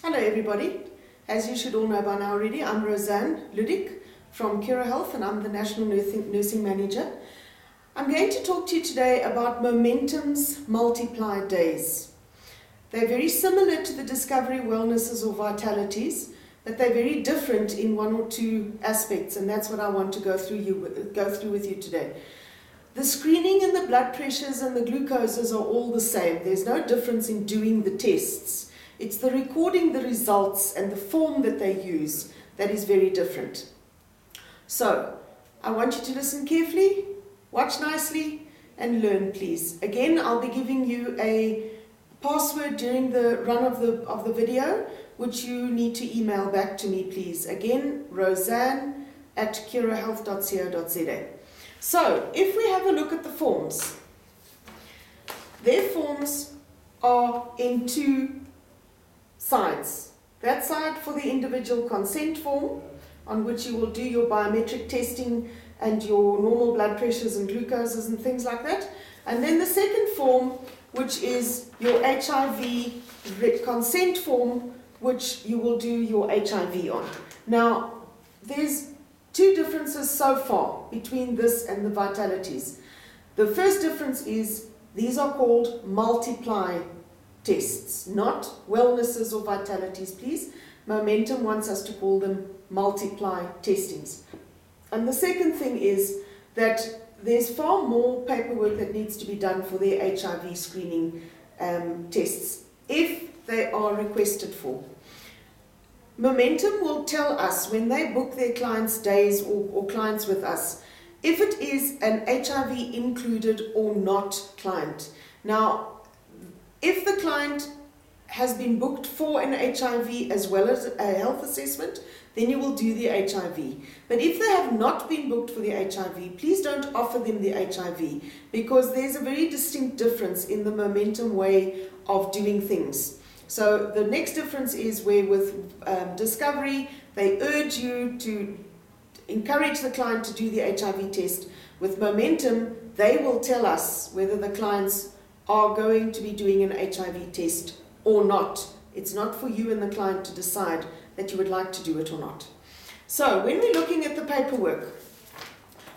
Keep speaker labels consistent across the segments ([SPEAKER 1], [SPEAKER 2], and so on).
[SPEAKER 1] Hello everybody. As you should all know by now already, I'm Roseanne Ludik from CuroHealth and I'm the National Nursing Manager. I'm going to talk to you today about Momentum's Multiply Days. They're very similar to the Discovery Wellnesses or Vitalities, but they're very different in one or two aspects, and that's what I want to go through with you today. The screening and the blood pressures and the glucoses are all the same. There's no difference in doing the tests. It's the recording the results and the form that they use that is very different. So, I want you to listen carefully, watch nicely, and learn, please. Again, I'll be giving you a password during the run of the video, which you need to email back to me, please. Again, roseanne@curohealth.co.za. So, if we have a look at the forms, their forms are in two sides. That side for the individual consent form, on which you will do your biometric testing and your normal blood pressures and glucoses and things like that. And then the second form, which is your HIV consent form, which you will do your HIV on. Now, there's two differences so far between this and the Vitalities. The first difference is these are called multiply tests, not wellnesses or vitalities, please. Momentum wants us to call them multiply testings. And the second thing is that there's far more paperwork that needs to be done for their HIV screening tests, if they are requested for. Momentum will tell us when they book their clients' days or clients with us, if it is an HIV included or not client. Now, if the client has been booked for an HIV as well as a health assessment, then you will do the HIV. But if they have not been booked for the HIV, please don't offer them the HIV, because there's a very distinct difference in the Momentum way of doing things. So the next difference is where with Discovery, they urge you to encourage the client to do the HIV test. With Momentum, they will tell us whether the clients are going to be doing an HIV test or not. It's not for you and the client to decide that you would like to do it or not. So when we're looking at the paperwork,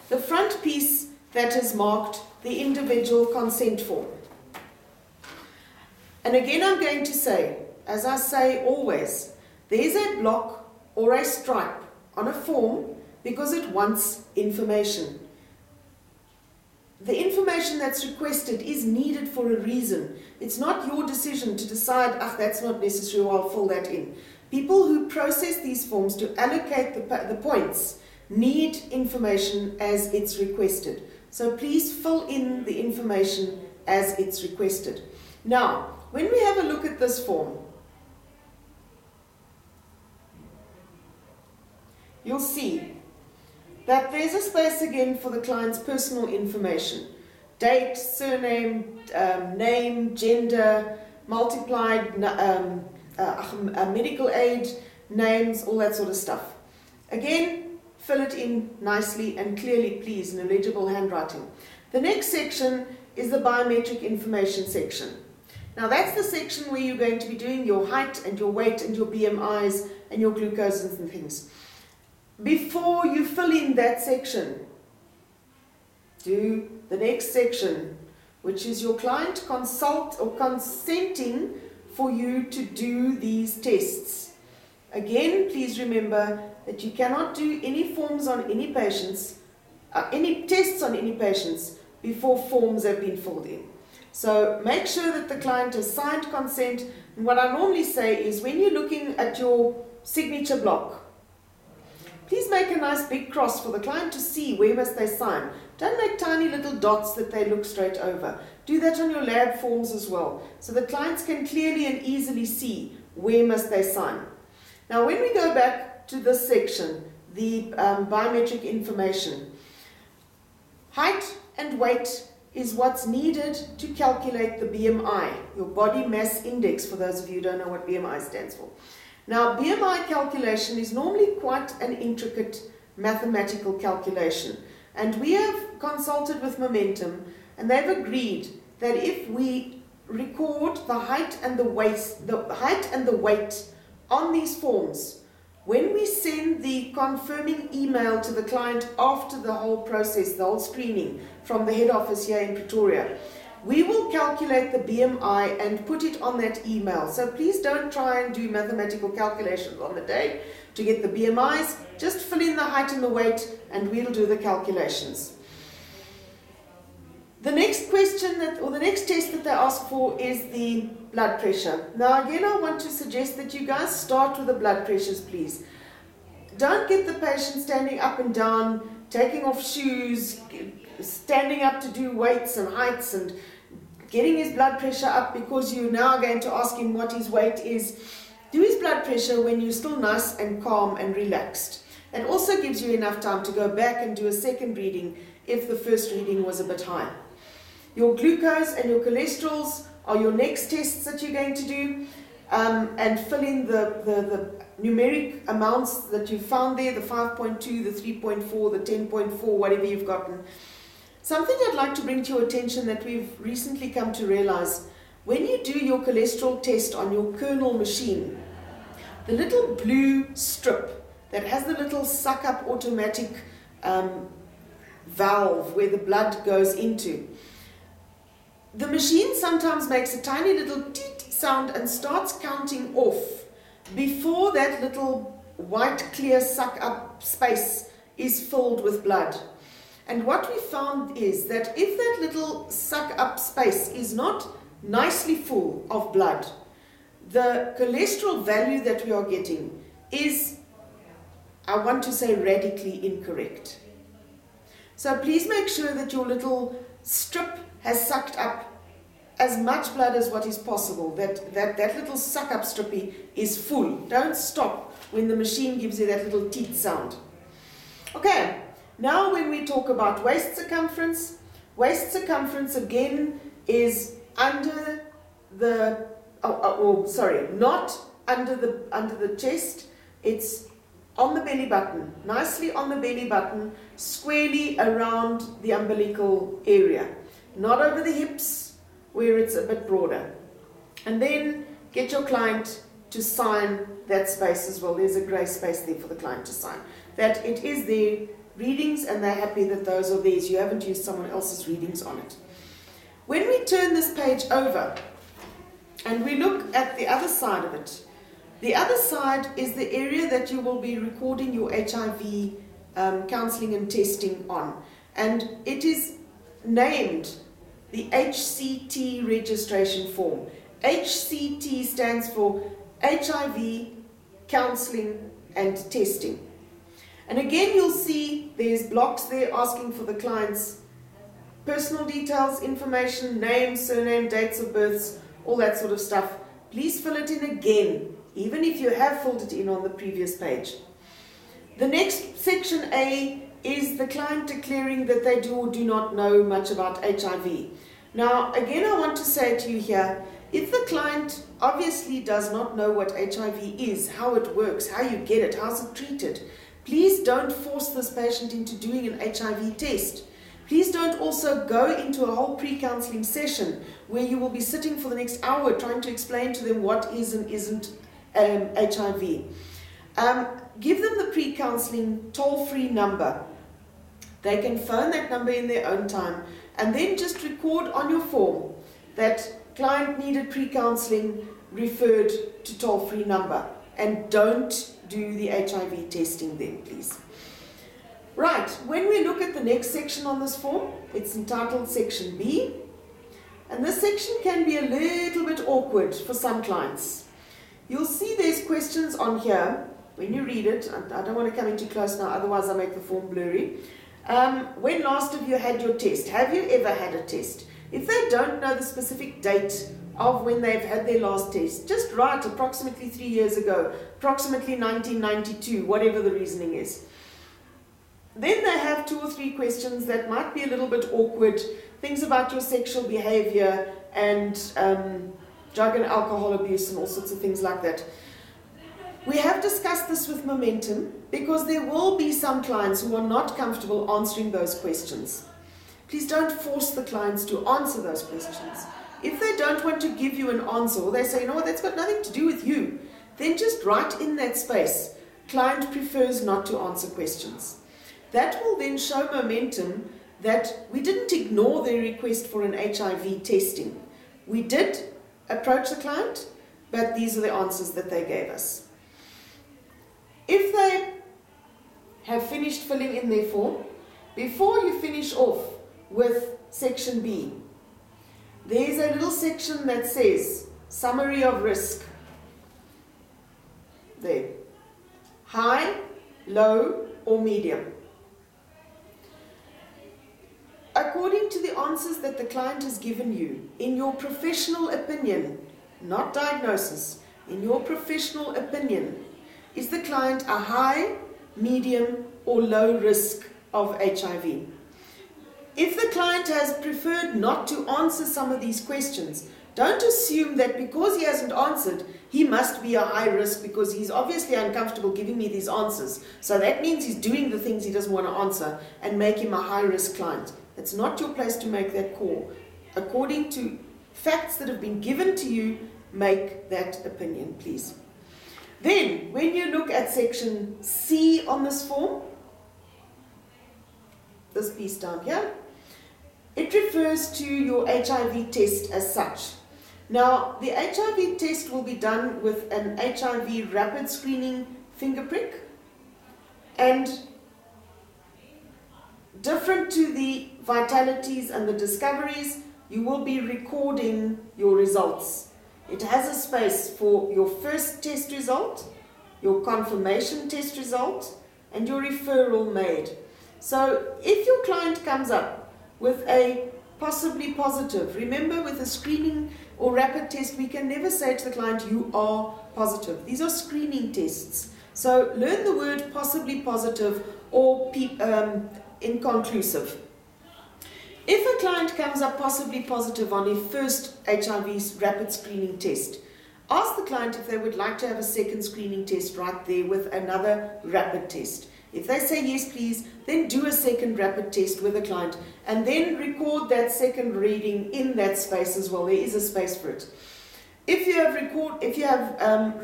[SPEAKER 1] the front piece that is marked the individual consent form. And again, I'm going to say, as I say always, there's a block or a stripe on a form because it wants information. The information that's requested is needed for a reason. It's not your decision to decide, that's not necessary, or I'll fill that in. People who process these forms to allocate the points need information as it's requested. So please fill in the information as it's requested. Now, when we have a look at this form, you'll see that there's a space again for the client's personal information. Date, surname, name, gender, multiplied, medical aid, names, all that sort of stuff. Again, fill it in nicely and clearly, please, in a legible handwriting. The next section is the biometric information section. Now that's the section where you're going to be doing your height and your weight and your BMIs and your glucoses and things. Before you fill in that section, do the next section, which is your client consenting for you to do these tests. Again, please remember that you cannot do any forms on any patients, any tests on any patients before forms have been filled in. So make sure that the client has signed consent. And what I normally say is, when you're looking at your signature block, please make a nice big cross for the client to see where must they sign. Don't make tiny little dots that they look straight over. Do that on your lab forms as well, so the clients can clearly and easily see where must they sign. Now when we go back to this section, the biometric information, height and weight is what's needed to calculate the BMI, your body mass index, for those of you who don't know what BMI stands for. Now, BMI calculation is normally quite an intricate mathematical calculation, and we have consulted with Momentum, and they've agreed that if we record the height and the weight on these forms, when we send the confirming email to the client after the whole process, the whole screening from the head office here in Pretoria, we will calculate the BMI and put it on that email. So please don't try and do mathematical calculations on the day to get the BMIs. Just fill in the height and the weight and we'll do the calculations. The next question or the next test that they ask for is the blood pressure. Now again, I want to suggest that you guys start with the blood pressures, please. Don't get the patient standing up and down, taking off shoes, standing up to do weights and heights and getting his blood pressure up because you're now going to ask him what his weight is. Do his blood pressure when you're still nice and calm and relaxed. It also gives you enough time to go back and do a second reading if the first reading was a bit high. Your glucose and your cholesterols are your next tests that you're going to do, and fill in the numeric amounts that you found there, the 5.2, the 3.4, the 10.4, whatever you've gotten. Something I'd like to bring to your attention that we've recently come to realize, when you do your cholesterol test on your kernel machine, the little blue strip that has the little suck-up automatic valve where the blood goes into, the machine sometimes makes a tiny little teet sound and starts counting off before that little white clear suck-up space is filled with blood. And what we found is that if that little suck-up space is not nicely full of blood, the cholesterol value that we are getting is, I want to say, radically incorrect. So please make sure that your little strip has sucked up as much blood as what is possible, that little suck-up strippy is full. Don't stop when the machine gives you that little teeth sound. Okay, now when we talk about waist circumference again is under the, not under the chest, it's on the belly button, nicely on the belly button, squarely around the umbilical area. Not over the hips where it's a bit broader. And then get your client to sign that space as well. There's a grey space there for the client to sign. That it is their readings and they're happy that those are theirs. You haven't used someone else's readings on it. When we turn this page over and we look at the other side of it, the other side is the area that you will be recording your HIV counselling and testing on. And it is named the HCT registration form. HCT stands for HIV Counselling and Testing. And again, you'll see there's blocks there asking for the client's personal details, information, name, surname, dates of births, all that sort of stuff. Please fill it in again, even if you have filled it in on the previous page. The next section A is the client declaring that they do or do not know much about HIV. Now, again, I want to say to you here, if the client obviously does not know what HIV is, how it works, how you get it, how's it treated, please don't force this patient into doing an HIV test. Please don't also go into a whole pre-counselling session where you will be sitting for the next hour trying to explain to them what is and isn't HIV. Give them the pre-counselling toll-free number. They can phone that number in their own time and then just record on your form that client needed pre-counselling, referred to toll-free number, and don't do the HIV testing then, please. Right, when we look at the next section on this form, it's entitled Section B, and this section can be a little bit awkward for some clients. You'll see there's questions on here when you read it. I don't want to come in too close now, otherwise I make the form blurry. When last have you had your test? Have you ever had a test? If they don't know the specific date of when they've had their last test, just write approximately 3 years ago, approximately 1992, whatever the reasoning is. Then they have 2 or 3 questions that might be a little bit awkward, things about your sexual behavior and drug and alcohol abuse and all sorts of things like that. We have discussed this with Momentum because there will be some clients who are not comfortable answering those questions. Please don't force the clients to answer those questions. If they don't want to give you an answer, or they say, you know what, that's got nothing to do with you, then just write in that space, client prefers not to answer questions. That will then show momentum that we didn't ignore their request for an HIV testing. We did approach the client, but these are the answers that they gave us. If they have finished filling in their form, before you finish off with section B, there's a little section that says summary of risk. There. High, low, or medium. According to the answers that the client has given you, in your professional opinion, not diagnosis, in your professional opinion, is the client a high, medium, or low risk of HIV? If the client has preferred not to answer some of these questions, don't assume that because he hasn't answered, he must be a high risk because he's obviously uncomfortable giving me these answers. So that means he's doing the things he doesn't want to answer and make him a high risk client. It's not your place to make that call. According to facts that have been given to you, make that opinion, please. Then, when you look at section C on this form, this piece down here, it refers to your HIV test as such. Now, the HIV test will be done with an HIV rapid screening finger prick, and different to the vitalities and the discoveries, you will be recording your results. It has a space for your first test result, your confirmation test result, and your referral made. So if your client comes up with a possibly positive, remember with a screening or rapid test, we can never say to the client, you are positive. These are screening tests. So learn the word possibly positive or inconclusive. If a client comes up possibly positive on his first HIV rapid screening test, ask the client if they would like to have a second screening test right there with another rapid test. If they say yes please, then do a second rapid test with the client and then record that second reading in that space as well. There is a space for it. If you have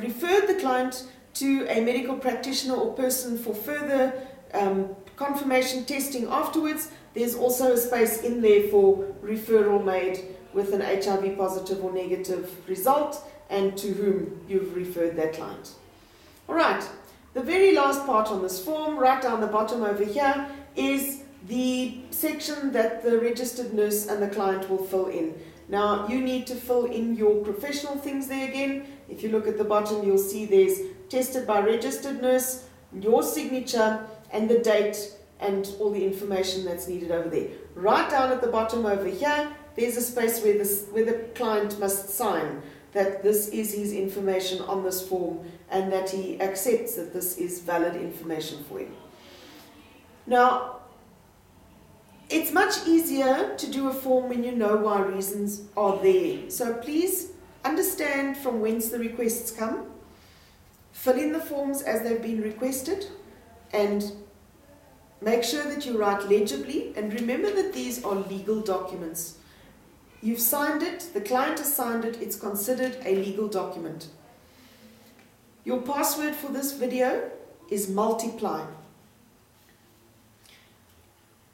[SPEAKER 1] referred the client to a medical practitioner or person for further confirmation testing afterwards, there's also a space in there for referral made with an HIV positive or negative result and to whom you've referred that client. All right, the very last part on this form, right down the bottom over here, is the section that the registered nurse and the client will fill in. Now, you need to fill in your professional things there again. If you look at the bottom, you'll see there's tested by registered nurse, your signature, and the date, and all the information that's needed over there. Right down at the bottom over here, there's a space where the client must sign that this is his information on this form and that he accepts that this is valid information for him. Now, it's much easier to do a form when you know why reasons are there. So please understand from whence the requests come, fill in the forms as they've been requested, and make sure that you write legibly, and remember that these are legal documents. You've signed it, the client has signed it, it's considered a legal document. Your password for this video is multiply.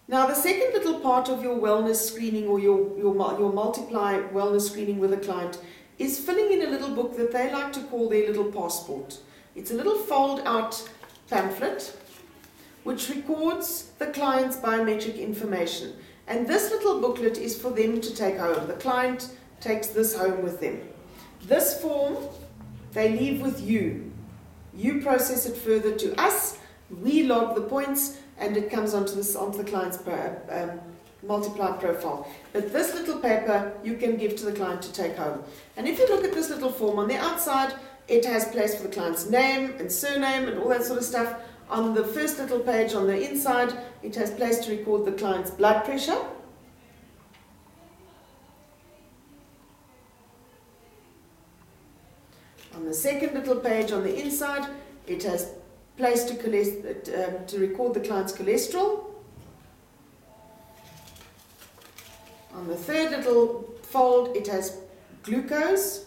[SPEAKER 1] Now the second little part of your wellness screening or your multiply wellness screening with a client is filling in a little book that they like to call their little passport. It's a little fold out pamphlet which records the client's biometric information. And this little booklet is for them to take home. The client takes this home with them. This form, they leave with you. You process it further to us. We log the points, and it comes onto the client's multiply profile. But this little paper you can give to the client to take home. And if you look at this little form on the outside, it has place for the client's name and surname and all that sort of stuff. On the first little page on the inside, it has place to record the client's blood pressure. On the second little page on the inside, it has place to record the client's cholesterol. On the third little fold, it has glucose.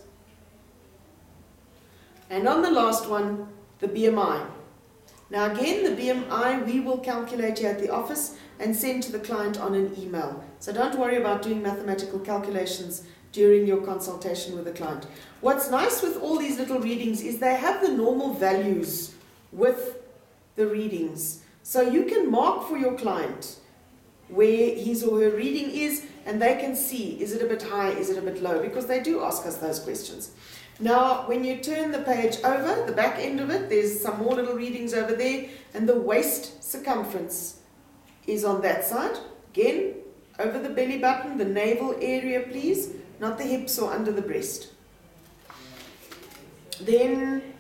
[SPEAKER 1] And on the last one, the BMI. Now again, the BMI we will calculate here at the office and send to the client on an email. So don't worry about doing mathematical calculations during your consultation with the client. What's nice with all these little readings is they have the normal values with the readings. So you can mark for your client where his or her reading is, and they can see, is it a bit high, is it a bit low, because they do ask us those questions. Now, when you turn the page over, the back end of it, there's some more little readings over there, and the waist circumference is on that side. Again, over the belly button, the navel area, please, not the hips or under the breast. Then,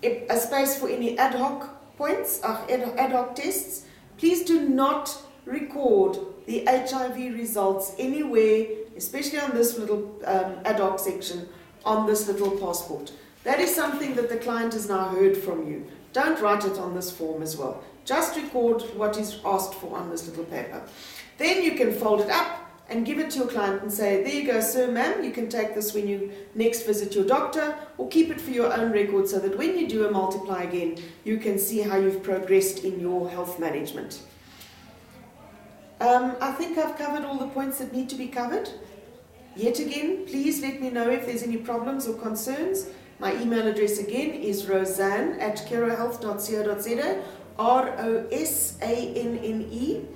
[SPEAKER 1] a space for any ad hoc points, ad hoc tests. Please do not record the HIV results anywhere, especially on this little ad hoc section, on this little passport. That is something that the client has now heard from you. Don't write it on this form as well. Just record what is asked for on this little paper. Then you can fold it up and give it to your client and say, there you go, sir, ma'am, you can take this when you next visit your doctor, or keep it for your own record so that when you do a multiply again, you can see how you've progressed in your health management. I think I've covered all the points that need to be covered. Yet again, please let me know if there's any problems or concerns. My email address again is rosanne@curohealth.co.za, ROSANNE.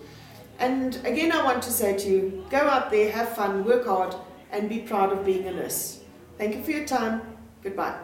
[SPEAKER 1] And again, I want to say to you, go out there, have fun, work hard, and be proud of being a nurse. Thank you for your time. Goodbye.